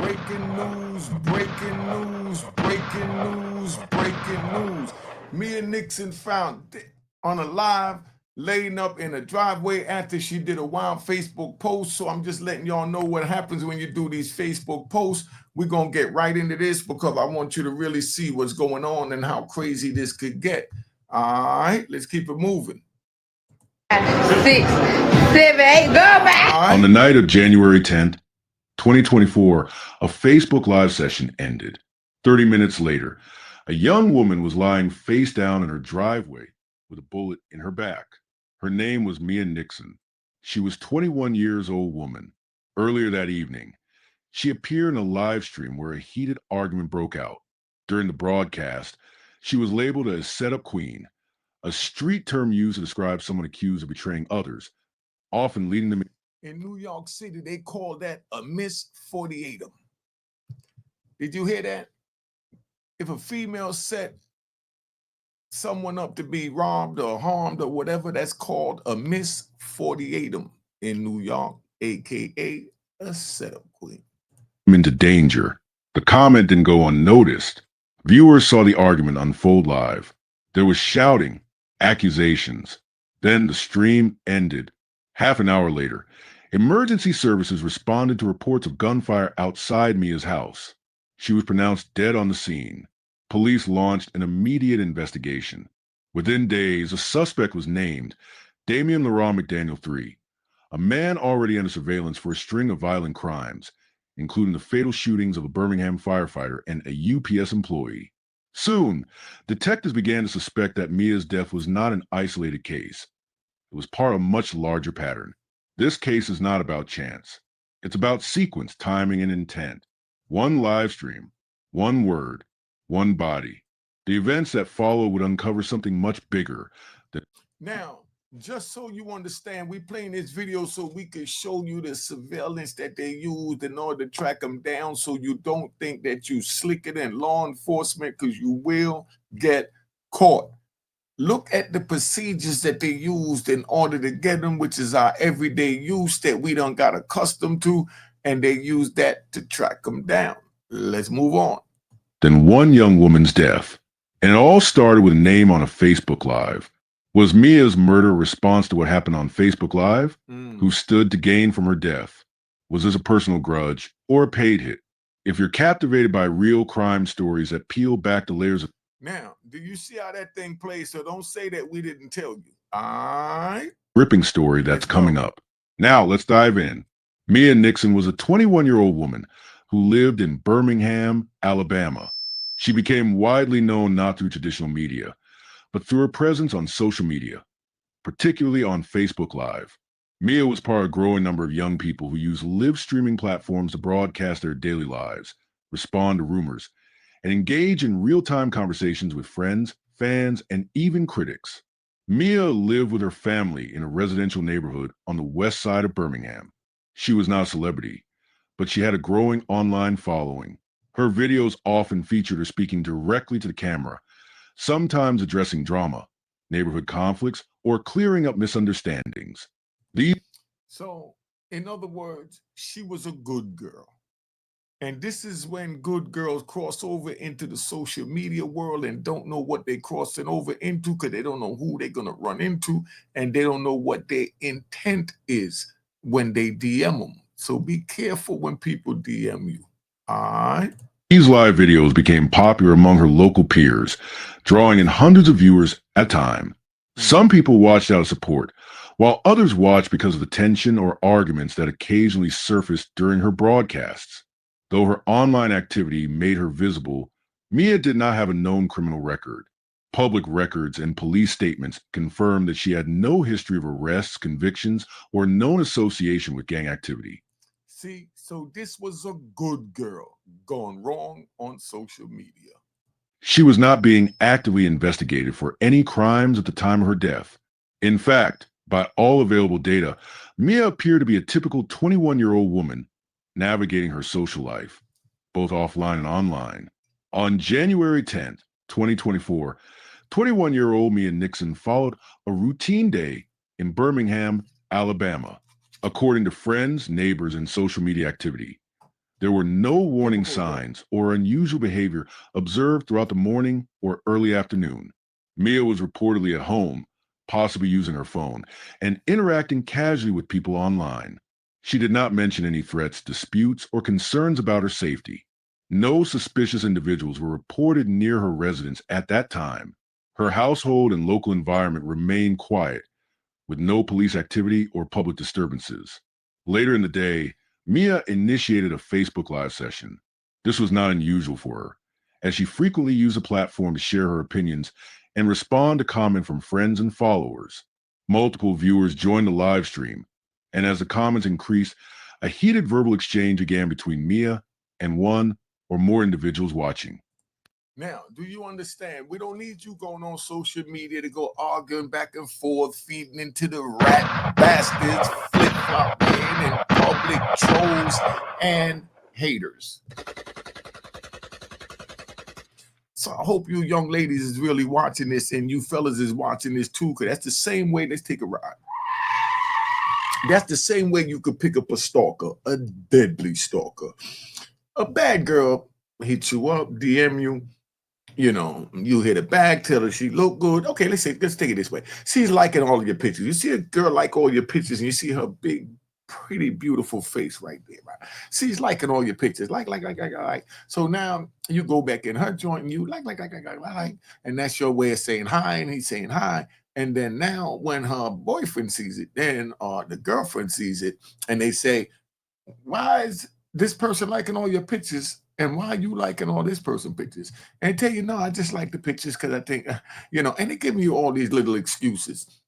Breaking news, breaking news, breaking news, breaking news. Mia Nixon found on a live laying up in a driveway after she did a wild Facebook post. So I'm just letting y'all know what happens when you do these Facebook posts. We're going to get right into this because I want you to really see what's going on and how crazy this could get. All right, let's keep it moving. 6, 7, 8, go back. On the night of January 10th, 2024, a Facebook Live session ended. 30 minutes later, a young woman was lying face down in her driveway with a bullet in her back. Her name was Mia Nixon. She was a 21 years old woman. Earlier that evening, she appeared in a live stream where a heated argument broke out. During the broadcast, she was labeled a setup queen, a street term used to describe someone accused of betraying others, often leading them. In New York City, they call that a Miss 48'em. Did you hear that? If a female set someone up to be robbed or harmed or whatever, that's called a Miss 48'em in New York, aka a setup queen. Into danger. The comment didn't go unnoticed. Viewers saw the argument unfold live. There was shouting, accusations. Then the stream ended. Half an hour later, emergency services responded to reports of gunfire outside Mia's house. She was pronounced dead on the scene. Police launched an immediate investigation. Within days, a suspect was named, Damian Laurent McDaniel III, a man already under surveillance for a string of violent crimes, including the fatal shootings of a Birmingham firefighter and a UPS employee. Soon, detectives began to suspect that Mia's death was not an isolated case. It was part of a much larger pattern. This case is not about chance. It's about sequence, timing, and intent. One live stream, one word, one body. The events that follow would uncover something much bigger. Now, just so you understand, we playing this video so we can show you the surveillance that they used in order to track them down, so you don't think that you slicker than law enforcement, because you will get caught. Look at the procedures that they used in order to get them, which is our everyday use that we done got accustomed to, and they used that to track them down. Let's move on. Then one young woman's death. And it all started with a name on a Facebook Live. Was Mia's murder a response to what happened on Facebook Live? Who stood to gain from her death? Was this a personal grudge or a paid hit? If you're captivated by real crime stories that peel back the layers of... Now, do you see how that thing plays? So don't say that we didn't tell you. All right. Gripping story that's coming up. Now, let's dive in. Mia Nixon was a 21-year-old woman who lived in Birmingham, Alabama. She became widely known not through traditional media, but through her presence on social media, particularly on Facebook Live. Mia was part of a growing number of young people who use live streaming platforms to broadcast their daily lives, respond to rumors, and engage in real-time conversations with friends, fans, and even critics. Mia lived with her family in a residential neighborhood on the west side of Birmingham. She was not a celebrity, but she had a growing online following. Her videos often featured her speaking directly to the camera, sometimes addressing drama, neighborhood conflicts, or clearing up misunderstandings. So, in other words, she was a good girl. And this is when good girls cross over into the social media world and don't know what they're crossing over into, because they don't know who they're going to run into, and they don't know what their intent is when they DM them. So be careful when people DM you. All right? These live videos became popular among her local peers, drawing in hundreds of viewers at a time. Some people watched out of support, while others watched because of the tension or arguments that occasionally surfaced during her broadcasts. Though her online activity made her visible, Mia did not have a known criminal record. Public records and police statements confirmed that she had no history of arrests, convictions, or known association with gang activity. See, so this was a good girl gone wrong on social media. She was not being actively investigated for any crimes at the time of her death. In fact, by all available data, Mia appeared to be a typical 21-year-old woman navigating her social life, both offline and online. On January 10th, 2024, 21-year-old Mia Nixon followed a routine day in Birmingham, Alabama, according to friends, neighbors, and social media activity. There were no warning Typical, though. signs or unusual behavior observed throughout the morning or early afternoon. Mia was reportedly at home, possibly using her phone, and interacting casually with people online. She did not mention any threats, disputes, or concerns about her safety. No suspicious individuals were reported near her residence at that time. Her household and local environment remained quiet, with no police activity or public disturbances. Later in the day, Mia initiated a Facebook Live session. This was not unusual for her, as she frequently used the platform to share her opinions and respond to comments from friends and followers. Multiple viewers joined the live stream, and as the comments increased, a heated verbal exchange began between Mia and one or more individuals watching. Now, do you understand? We don't need you going on social media to go arguing back and forth, feeding into the rat bastards, flip-flopping, and public trolls and haters. So I hope you young ladies is really watching this and you fellas is watching this too, because that's the same way. Let's take a ride. That's the same way you could pick up a stalker, a deadly stalker. A bad girl hit you up, DM you. You know, you hit it back, tell her she look good. Okay, let's take it this way. She's liking all of your pictures. You see a girl like all your pictures, and you see her big, pretty, beautiful face right there. Right? She's liking all your pictures. Like. So now you go back in her joint, and you like, and that's your way of saying hi, and he's saying hi. And then now, when her boyfriend sees it, then the girlfriend sees it, and they say, "Why is this person liking all your pictures? And why are you liking all this person pictures?" And tell you, no, I just like the pictures because I think, and they give you all these little excuses.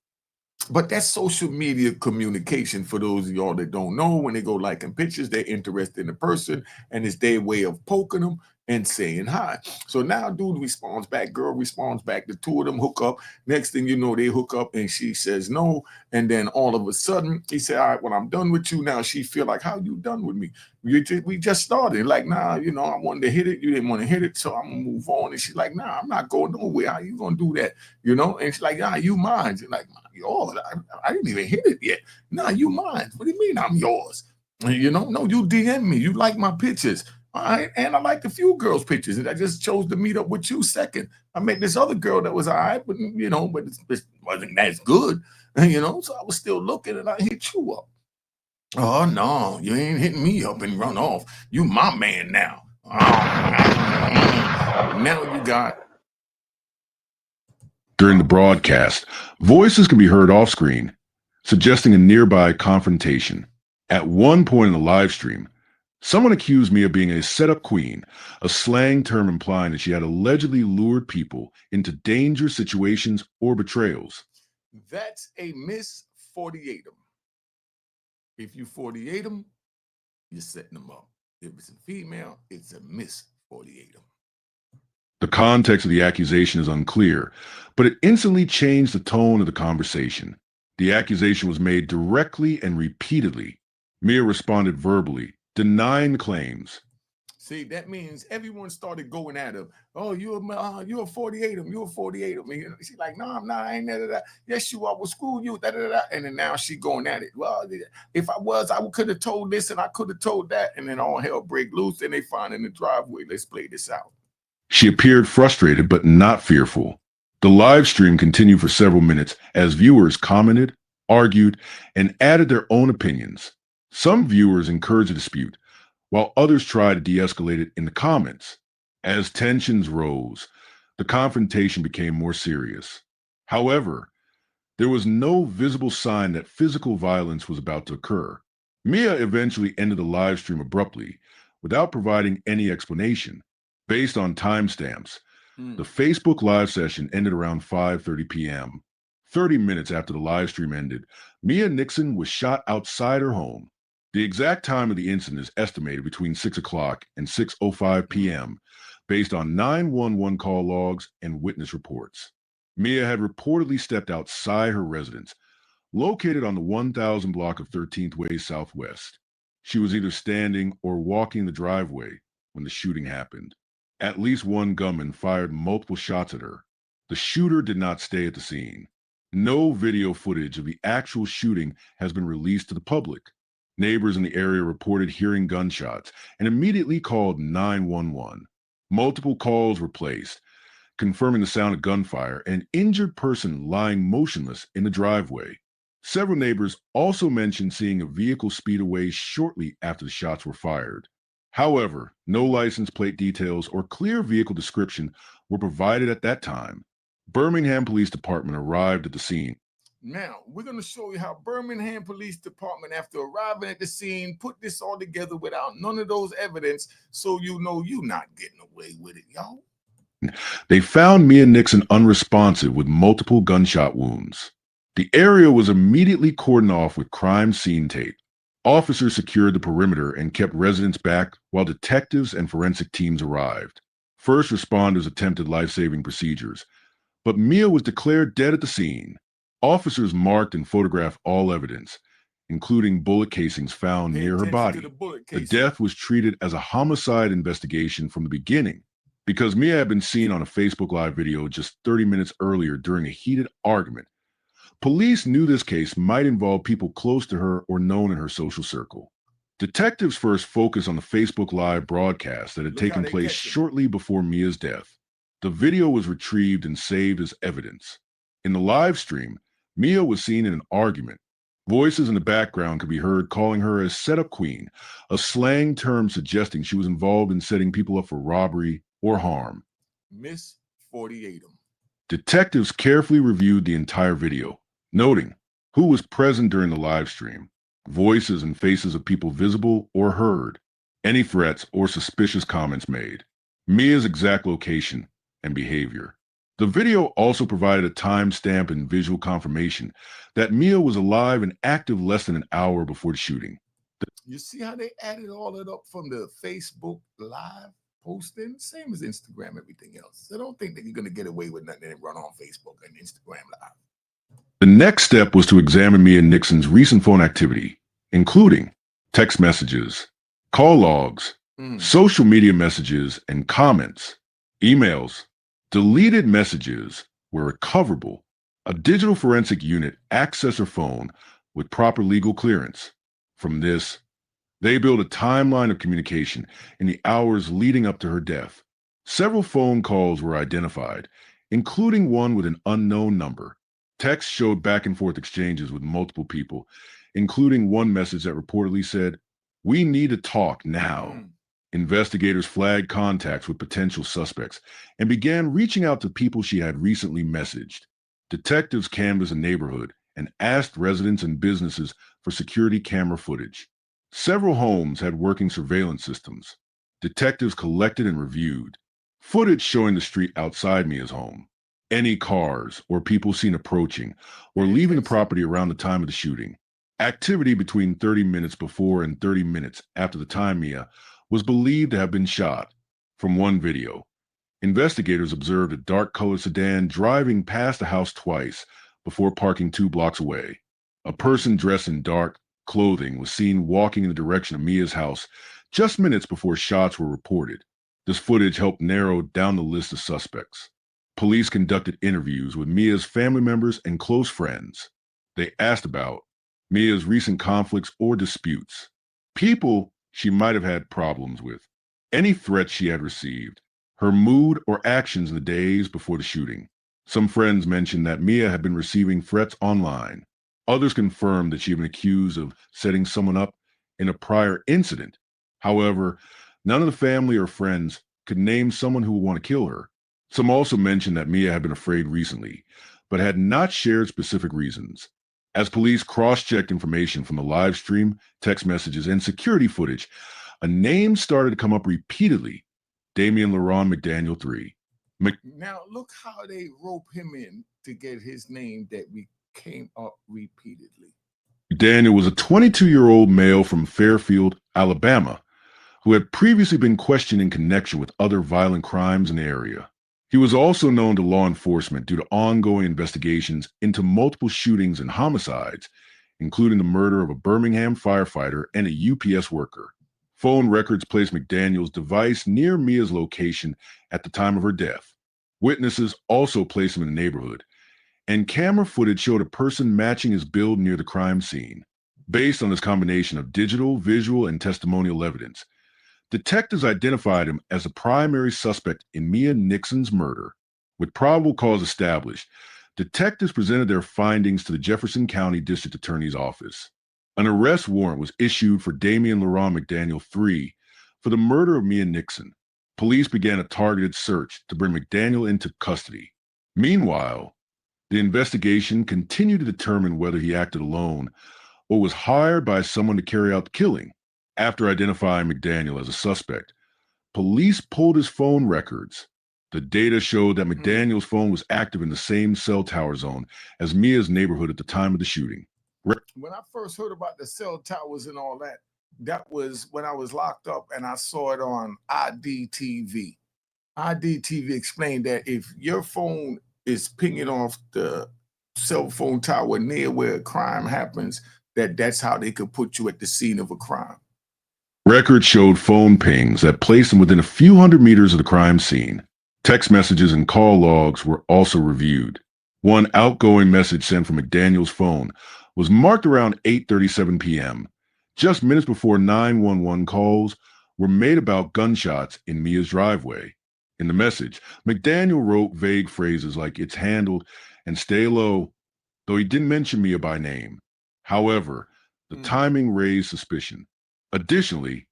But that's social media communication for those of y'all that don't know. When they go liking pictures, they're interested in the person, and it's their way of poking them and saying hi. So now dude responds back, girl responds back, the two of them hook up. Next thing you know, they hook up and she says no. And then all of a sudden, he said, all right, well, I'm done with you now. She feel like, how you done with me? We just started. Like, nah, I wanted to hit it. You didn't want to hit it, so I'm going to move on. And she's like, nah, I'm not going nowhere. How you going to do that? And she's like, you mine. She's like, yours. I didn't even hit it yet. Nah, you mine. What do you mean I'm yours? No, you DM me. You like my pictures. All right. And I liked a few girls' pictures. And I just chose to meet up with you second. I met this other girl that was all right, but it wasn't as good. So I was still looking and I hit you up. Oh no, you ain't hitting me up and run off. You my man now. Now you got. During the broadcast, voices can be heard off screen, suggesting a nearby confrontation. At one point in the live stream, someone accused me of being a setup queen, a slang term implying that she had allegedly lured people into dangerous situations or betrayals. That's a Miss 48 'em. If you 48 them, you're setting them up. If it's a female, it's a Miss 48 them. The context of the accusation is unclear, but it instantly changed the tone of the conversation. The accusation was made directly and repeatedly. Mia responded verbally, denying the claims. See, that means everyone started going at her. Oh, you're a 48 'em. You're a 48 'em. She's like, no, I'm not. I ain't that. Yes, you are. Will school you. And then now she going at it. Well, if I was, I could have told this and I could have told that. And then all hell break loose. And they find in the driveway. Let's play this out. She appeared frustrated but not fearful. The live stream continued for several minutes as viewers commented, argued, and added their own opinions. Some viewers encouraged the dispute, while others tried to de-escalate it in the comments. As tensions rose, the confrontation became more serious. However, there was no visible sign that physical violence was about to occur. Mia eventually ended the live stream abruptly, without providing any explanation. Based on timestamps, the Facebook Live session ended around 5:30 p.m. 30 minutes after the live stream ended, Mia Nixon was shot outside her home. The exact time of the incident is estimated between 6 o'clock and 6:05 p.m., based on 911 call logs and witness reports. Mia had reportedly stepped outside her residence, located on the 1000 block of 13th Way Southwest. She was either standing or walking the driveway when the shooting happened. At least one gunman fired multiple shots at her. The shooter did not stay at the scene. No video footage of the actual shooting has been released to the public. Neighbors in the area reported hearing gunshots and immediately called 911. Multiple calls were placed, confirming the sound of gunfire and an injured person lying motionless in the driveway. Several neighbors also mentioned seeing a vehicle speed away shortly after the shots were fired. However, no license plate details or clear vehicle description were provided at that time. Birmingham Police Department arrived at the scene. Now, we're going to show you how Birmingham Police Department, after arriving at the scene, put this all together without none of those evidence, so you know you're not getting away with it, y'all. They found Mia Nixon unresponsive with multiple gunshot wounds. The area was immediately cordoned off with crime scene tape. Officers secured the perimeter and kept residents back while detectives and forensic teams arrived. First responders attempted life-saving procedures, but Mia was declared dead at the scene. Officers marked and photographed all evidence, including bullet casings found Pay near her attention to body. bullet The casing. death was treated as a homicide investigation from the beginning because Mia had been seen on a Facebook Live video just 30 minutes earlier during a heated argument. Police knew this case might involve people close to her or known in her social circle. Detectives first focused on the Facebook Live broadcast that had Look how taken they place catch 'em. shortly before Mia's death. The video was retrieved and saved as evidence. In the live stream, Mia was seen in an argument. Voices in the background could be heard calling her a setup queen, a slang term suggesting she was involved in setting people up for robbery or harm. Miss 48 'em. Detectives carefully reviewed the entire video, noting who was present during the live stream, voices and faces of people visible or heard, any threats or suspicious comments made, Mia's exact location and behavior. The video also provided a timestamp and visual confirmation that Mia was alive and active less than an hour before the shooting. You see how they added all it up from the Facebook Live posting? Same as Instagram, everything else. So don't think that you're going to get away with nothing and run on Facebook and Instagram Live. The next step was to examine Mia Nixon's recent phone activity, including text messages, call logs, social media messages and comments, emails. Deleted messages were recoverable. A digital forensic unit accessed her phone with proper legal clearance. From this, they built a timeline of communication in the hours leading up to her death. Several phone calls were identified, including one with an unknown number. Text showed back and forth exchanges with multiple people, including one message that reportedly said, "We need to talk now." Investigators flagged contacts with potential suspects and began reaching out to people she had recently messaged. Detectives canvassed the neighborhood and asked residents and businesses for security camera footage. Several homes had working surveillance systems. Detectives collected and reviewed footage showing the street outside Mia's home, any cars or people seen approaching or leaving the property around the time of the shooting. Activity between 30 minutes before and 30 minutes after the time Mia was believed to have been shot. From one video, investigators observed a dark-colored sedan driving past the house twice before parking 2 blocks away. A person dressed in dark clothing was seen walking in the direction of Mia's house just minutes before shots were reported. This footage helped narrow down the list of suspects. Police conducted interviews with Mia's family members and close friends. They asked about Mia's recent conflicts or disputes, people she might have had problems with, any threats she had received, her mood or actions in the days before the shooting. Some friends mentioned that Mia had been receiving threats online. Others confirmed that she had been accused of setting someone up in a prior incident. However, none of the family or friends could name someone who would want to kill her. Some also mentioned that Mia had been afraid recently, but had not shared specific reasons. As police cross-checked information from the live stream, text messages, and security footage, a name started to come up repeatedly: Damian Laron McDaniel III. Now, look how they rope him in to get his name that we came up repeatedly. McDaniel was a 22-year-old male from Fairfield, Alabama, who had previously been questioned in connection with other violent crimes in the area. He was also known to law enforcement due to ongoing investigations into multiple shootings and homicides, including the murder of a Birmingham firefighter and a UPS worker. Phone records placed McDaniel's device near Mia's location at the time of her death. Witnesses also placed him in the neighborhood, and camera footage showed a person matching his build near the crime scene. Based on this combination of digital, visual, and testimonial evidence, detectives identified him as the primary suspect in Mia Nixon's murder. With probable cause established, detectives presented their findings to the Jefferson County District Attorney's Office. An arrest warrant was issued for Damian Laurent McDaniel III for the murder of Mia Nixon. Police began a targeted search to bring McDaniel into custody. Meanwhile, the investigation continued to determine whether he acted alone or was hired by someone to carry out the killing. After identifying McDaniel as a suspect, police pulled his phone records. The data showed that McDaniel's phone was active in the same cell tower zone as Mia's neighborhood at the time of the shooting. When I first heard about the cell towers and all that, that was when I was locked up and I saw it on IDTV. IDTV explained that if your phone is pinging off the cell phone tower near where a crime happens, that's how they could put you at the scene of a crime. Records showed phone pings that placed him within a few hundred meters of the crime scene. Text messages and call logs were also reviewed. One outgoing message sent from McDaniel's phone was marked around 8:37 p.m., just minutes before 911 calls were made about gunshots in Mia's driveway. In the message, McDaniel wrote vague phrases like "it's handled" and "stay low," though he didn't mention Mia by name. However, the timing raised suspicion. Additionally,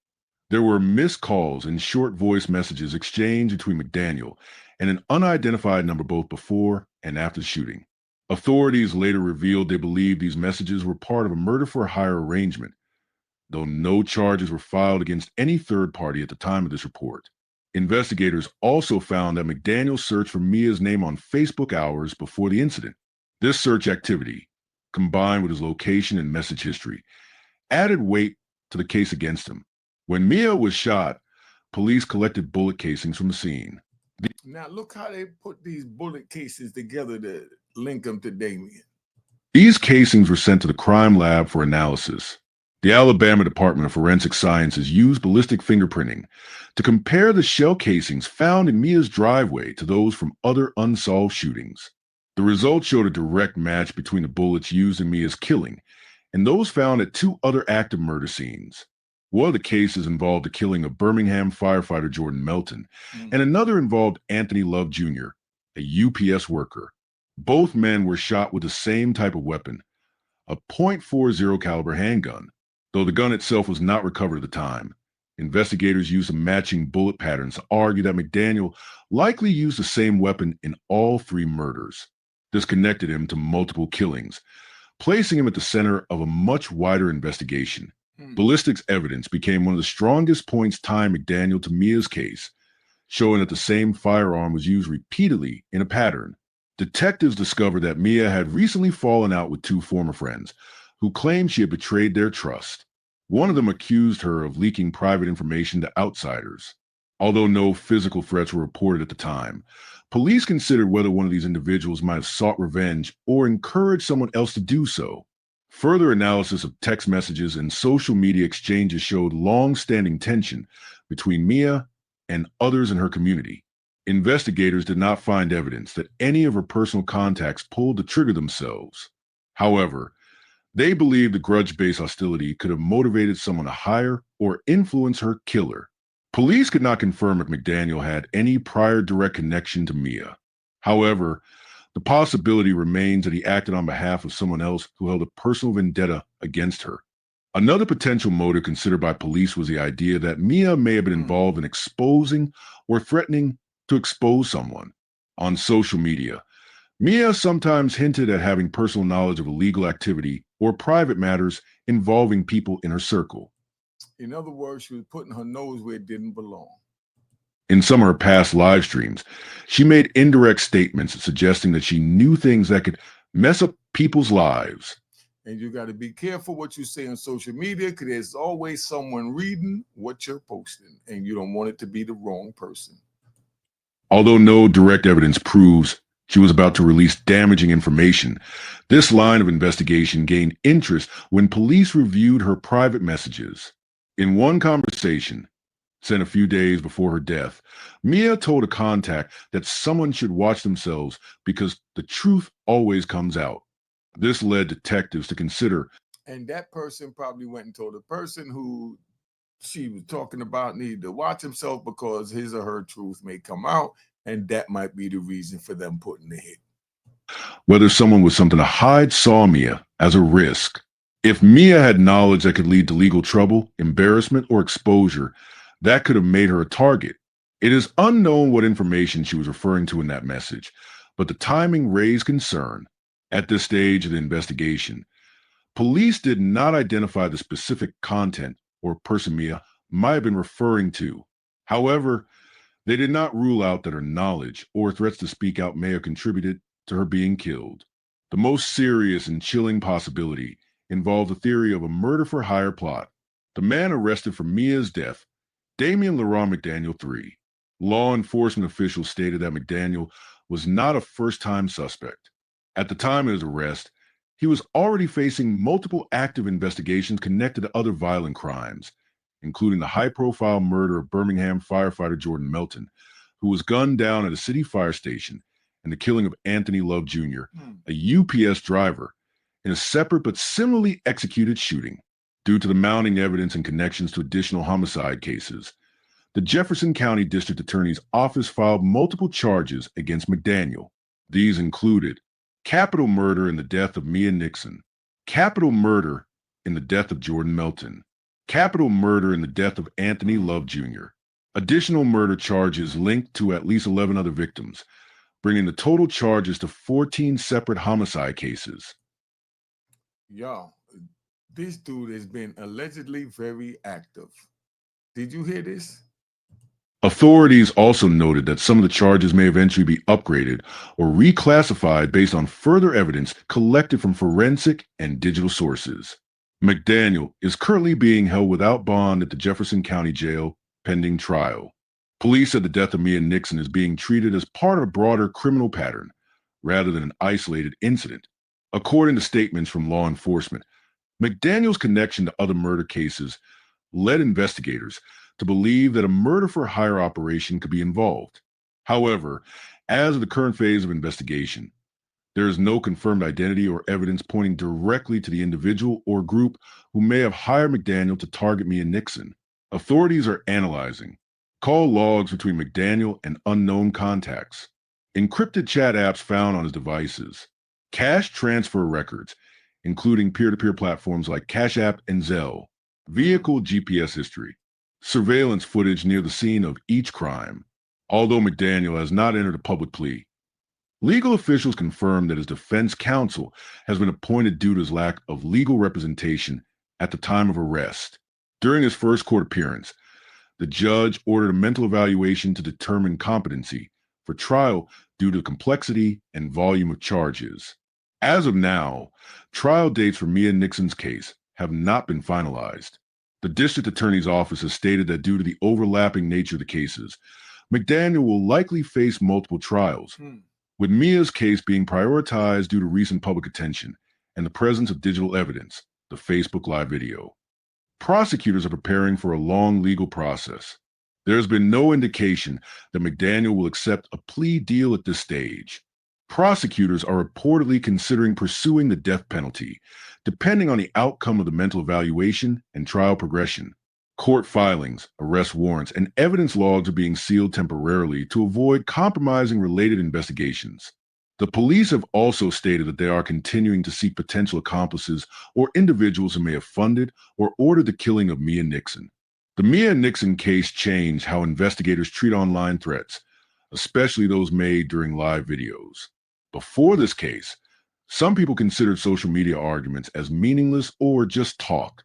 there were missed calls and short voice messages exchanged between McDaniel and an unidentified number both before and after the shooting. Authorities later revealed they believed these messages were part of a murder-for-hire arrangement, though no charges were filed against any third party at the time of this report. Investigators also found that McDaniel searched for Mia's name on Facebook hours before the incident. This search activity, combined with his location and message history, added weight to the case against him. When Mia was shot, police collected bullet casings from the scene. Now look how they put these bullet casings together to link them to Damian. These casings were sent to the crime lab for analysis. The Alabama Department of Forensic Sciences used ballistic fingerprinting to compare the shell casings found in Mia's driveway to those from other unsolved shootings. The results showed a direct match between the bullets used in Mia's killing and those found at two other active murder scenes. One of the cases involved the killing of Birmingham firefighter Jordan Melton, and another involved Anthony Love Jr., a UPS worker. Both men were shot with the same type of weapon, a .40 caliber handgun, though the gun itself was not recovered at the time. Investigators used some matching bullet patterns to argue that McDaniel likely used the same weapon in all three murders. This connected him to multiple killings, placing him at the center of a much wider investigation. Ballistics evidence became one of the strongest points tying McDaniel to Mia's case, showing that the same firearm was used repeatedly in a pattern. Detectives discovered that Mia had recently fallen out with two former friends who claimed she had betrayed their trust. One of them accused her of leaking private information to outsiders. Although no physical threats were reported at the time, police considered whether one of these individuals might have sought revenge or encouraged someone else to do so. Further analysis of text messages and social media exchanges showed long-standing tension between Mia and others in her community. Investigators did not find evidence that any of her personal contacts pulled the trigger themselves. However, they believed the grudge-based hostility could have motivated someone to hire or influence her killer. Police could not confirm if McDaniel had any prior direct connection to Mia. However, the possibility remains that he acted on behalf of someone else who held a personal vendetta against her. Another potential motive considered by police was the idea that Mia may have been involved in exposing or threatening to expose someone. On social media, Mia sometimes hinted at having personal knowledge of illegal activity or private matters involving people in her circle. In other words, she was putting her nose where it didn't belong. In some of her past live streams, she made indirect statements suggesting that she knew things that could mess up people's lives. And you got to be careful what you say on social media because there's always someone reading what you're posting, and you don't want it to be the wrong person. Although no direct evidence proves she was about to release damaging information, this line of investigation gained interest when police reviewed her private messages. In one conversation, sent a few days before her death, Mia told a contact that someone should watch themselves because the truth always comes out. This led detectives to consider And that person probably went and told the person who she was talking about needed to watch himself because his or her truth may come out, and that might be the reason for them putting the hit. Whether someone with something to hide saw Mia as a risk. If Mia had knowledge that could lead to legal trouble, embarrassment, or exposure, that could have made her a target. It is unknown what information she was referring to in that message, but the timing raised concern. At this stage of the investigation, police did not identify the specific content or person Mia might have been referring to. However, they did not rule out that her knowledge or threats to speak out may have contributed to her being killed. The most serious and chilling possibility involved the theory of a murder for hire plot. The man arrested for Mia's death, Damian Laurent McDaniel III. Law enforcement officials stated that McDaniel was not a first-time suspect. At the time of his arrest, he was already facing multiple active investigations connected to other violent crimes, including the high-profile murder of Birmingham firefighter Jordan Melton, who was gunned down at a city fire station, and the killing of Anthony Love Jr., a UPS driver, in a separate but similarly executed shooting. Due to the mounting evidence and connections to additional homicide cases, the Jefferson County District Attorney's Office filed multiple charges against McDaniel. These included capital murder in the death of Mia Nixon, capital murder in the death of Jordan Melton, capital murder in the death of Anthony Love Jr., additional murder charges linked to at least 11 other victims, bringing the total charges to 14 separate homicide cases. Y'all, this dude has been allegedly very active. Did you hear this? Authorities also noted that some of the charges may eventually be upgraded or reclassified based on further evidence collected from forensic and digital sources. McDaniel is currently being held without bond at the Jefferson County Jail pending trial. Police said the death of Mia Nixon is being treated as part of a broader criminal pattern rather than an isolated incident. According to statements from law enforcement, McDaniel's connection to other murder cases led investigators to believe that a murder for hire operation could be involved. However, as of the current phase of investigation, there is no confirmed identity or evidence pointing directly to the individual or group who may have hired McDaniel to target Mia Nixon. Authorities are analyzing call logs between McDaniel and unknown contacts, encrypted chat apps found on his devices, cash transfer records, including peer-to-peer platforms like Cash App and Zelle, vehicle GPS history, surveillance footage near the scene of each crime. Although McDaniel has not entered a public plea, legal officials confirmed that his defense counsel has been appointed due to his lack of legal representation at the time of arrest. During his first court appearance, the judge ordered a mental evaluation to determine competency for trial due to the complexity and volume of charges. As of now, trial dates for Mia Nixon's case have not been finalized. The district attorney's office has stated that due to the overlapping nature of the cases, McDaniel will likely face multiple trials, with Mia's case being prioritized due to recent public attention and the presence of digital evidence, the Facebook Live video. Prosecutors are preparing for a long legal process. There has been no indication that McDaniel will accept a plea deal at this stage. Prosecutors are reportedly considering pursuing the death penalty, depending on the outcome of the mental evaluation and trial progression. Court filings, arrest warrants, and evidence logs are being sealed temporarily to avoid compromising related investigations. The police have also stated that they are continuing to seek potential accomplices or individuals who may have funded or ordered the killing of Mia Nixon. The Mia Nixon case changed how investigators treat online threats, especially those made during live videos. Before this case, some people considered social media arguments as meaningless or just talk.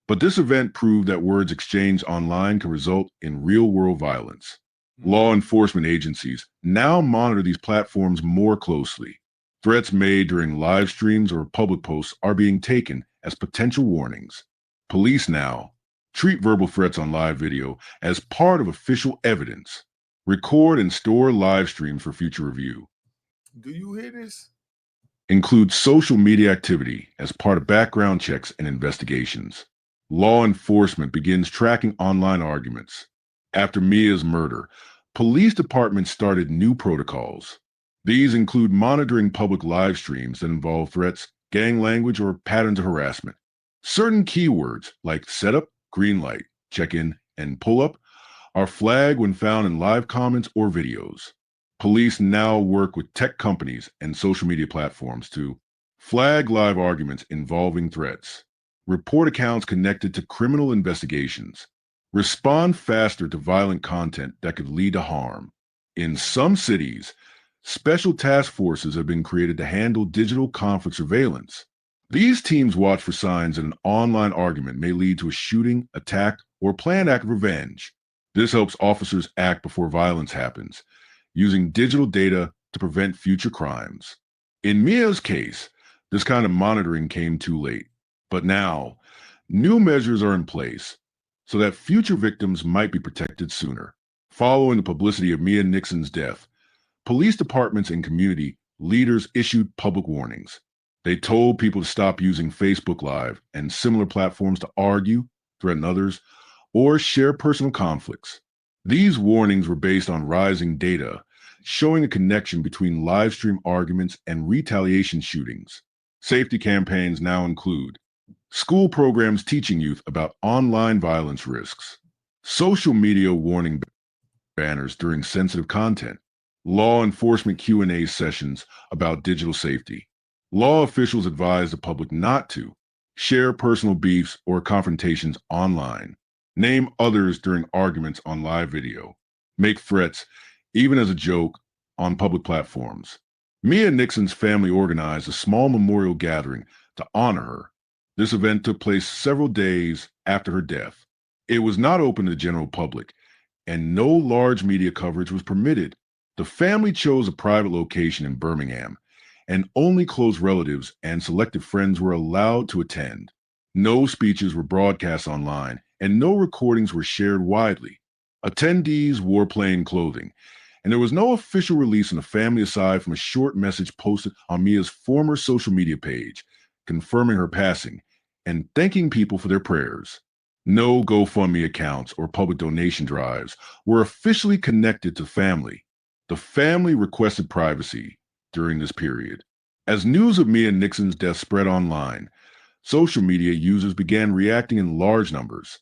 But this event proved that words exchanged online can result in real-world violence. Law enforcement agencies now monitor these platforms more closely. Threats made during live streams or public posts are being taken as potential warnings. Police now treat verbal threats on live video as part of official evidence. Record and store live streams for future review. Do you hear this? Include social media activity as part of background checks and investigations. Law enforcement begins tracking online arguments. After Mia's murder, police departments started new protocols. These include monitoring public live streams that involve threats, gang language, or patterns of harassment. Certain keywords like setup, green light, check-in, and pull-up are flagged when found in live comments or videos. Police now work with tech companies and social media platforms to flag live arguments involving threats, report accounts connected to criminal investigations, respond faster to violent content that could lead to harm. In some cities, special task forces have been created to handle digital conflict surveillance. These teams watch for signs that an online argument may lead to a shooting, attack, or planned act of revenge. This helps officers act before violence happens, using digital data to prevent future crimes. In Mia's case, this kind of monitoring came too late. But now, new measures are in place so that future victims might be protected sooner. Following the publicity of Mia Nixon's death, police departments and community leaders issued public warnings. They told people to stop using Facebook Live and similar platforms to argue, threaten others, or share personal conflicts. These warnings were based on rising data showing a connection between live stream arguments and retaliation shootings. Safety campaigns now include school programs teaching youth about online violence risks, social media warning banners during sensitive content, law enforcement Q&A sessions about digital safety. Law officials advise the public not to share personal beefs or confrontations online, name others during arguments on live video, make threats, even as a joke, on public platforms. Mia Nixon's family organized a small memorial gathering to honor her. This event took place several days after her death. It was not open to the general public, and no large media coverage was permitted. The family chose a private location in Birmingham, and only close relatives and selected friends were allowed to attend. No speeches were broadcast online, and no recordings were shared widely. Attendees wore plain clothing, and there was no official release in the family aside from a short message posted on Mia's former social media page, confirming her passing and thanking people for their prayers. No GoFundMe accounts or public donation drives were officially connected to family. The family requested privacy during this period. As news of Mia Nixon's death spread online, social media users began reacting in large numbers.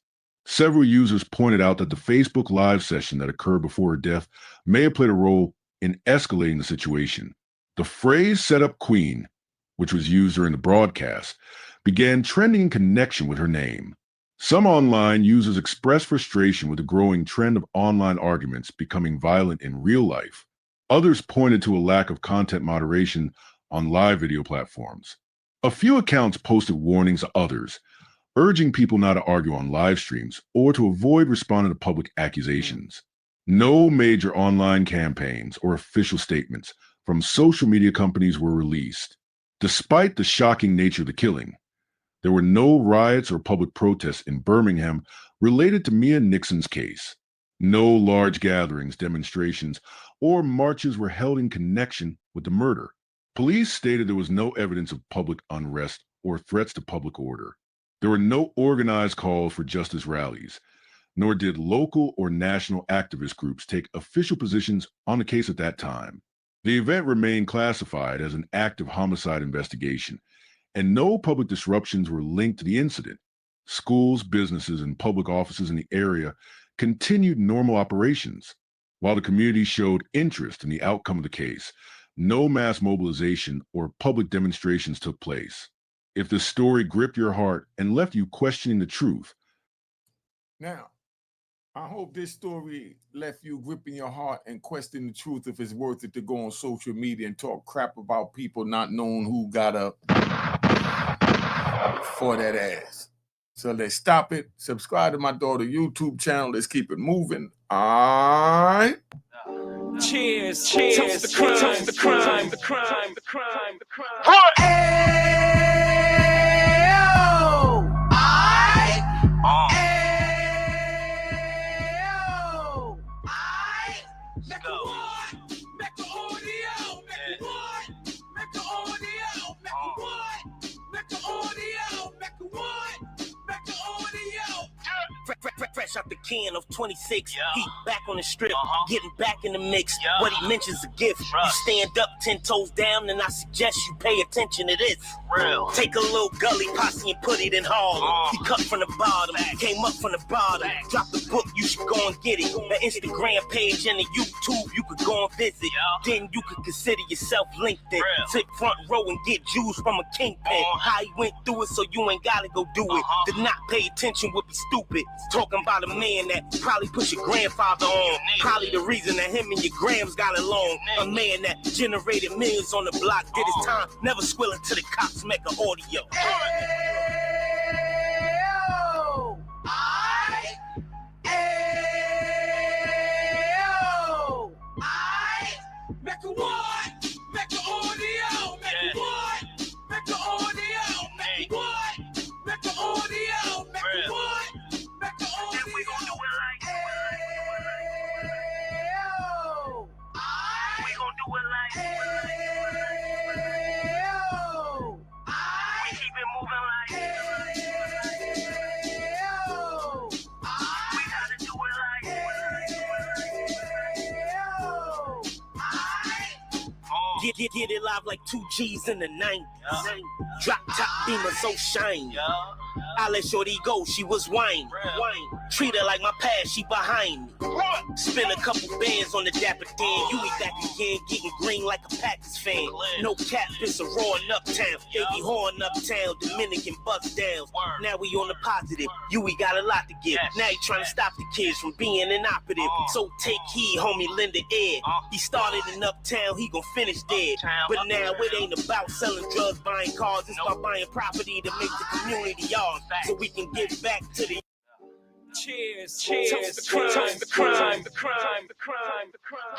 Several users pointed out that the Facebook Live session that occurred before her death may have played a role in escalating the situation. The phrase "set up queen," which was used during the broadcast, began trending in connection with her name. Some online users expressed frustration with the growing trend of online arguments becoming violent in real life. Others pointed to a lack of content moderation on live video platforms. A few accounts posted warnings to others, urging people not to argue on live streams or to avoid responding to public accusations. No major online campaigns or official statements from social media companies were released. Despite the shocking nature of the killing, there were no riots or public protests in Birmingham related to Mia Nixon's case. No large gatherings, demonstrations, or marches were held in connection with the murder. Police stated there was no evidence of public unrest or threats to public order. There were no organized calls for justice rallies, nor did local or national activist groups take official positions on the case at that time. The event remained classified as an active homicide investigation, and no public disruptions were linked to the incident. Schools, businesses, and public offices in the area continued normal operations. While the community showed interest in the outcome of the case, no mass mobilization or public demonstrations took place. If the story gripped your heart and left you questioning the truth. Now, I hope this story left you gripping your heart and questioning the truth if it's worth it to go on social media and talk crap about people not knowing who got up for that ass. So let's stop it. Subscribe to my daughter's YouTube channel. Let's keep it moving. All right. Cheers, cheers, toast the crime, toast the crime, the crime, the crime, the crime. Fresh out the Ken of 26. He back on the strip, getting back in the mix. What he mentions a gift. You stand up 10 toes down, and I suggest you pay attention to this. Real. Take a little gully posse and put it in Harlem. He cut from the bottom, came up from the bottom. Drop the book, you should go and get it. The Instagram page and the YouTube, you could go and visit. Then you could consider yourself LinkedIn. Sit front row and get Jews from a kingpin. How he went through it, so you ain't gotta go do it. To not pay attention would be stupid. Talking about a man that probably put your grandfather on. Probably the reason that him and your grams got along. A man that generated millions on the block, did his time, never squilling to the cops, Mecca audio. Mecca what? Mecca audio. Mecca what? Mecca audio. Mecca what? Mecca audio. Mecca what? Mecca audio. And we gon' do it like we gon' do it like we keep it moving like we gotta do it like Get it live like 2 G's in the 90s. Drop top beamer so shiny. I let shorty go, she was wine. Treat her like my past, she behind me. Spend a couple bands on the Dapper Dan. You be back again, getting green like a Packers fan. No cap, it's a roaring uptown. They be horn uptown, Dominican bust downs. Now we on the positive, we got a lot to give. Now he trying to stop the kids from being inoperative. So take heed, homie, lend the air. He started in uptown, he gon' finish there. But now it ain't about selling drugs, buying cars. It's about buying property to make the community yours. So we can get back to the cheers, cheers, the crime, the crime, the crime, the crime, the crime.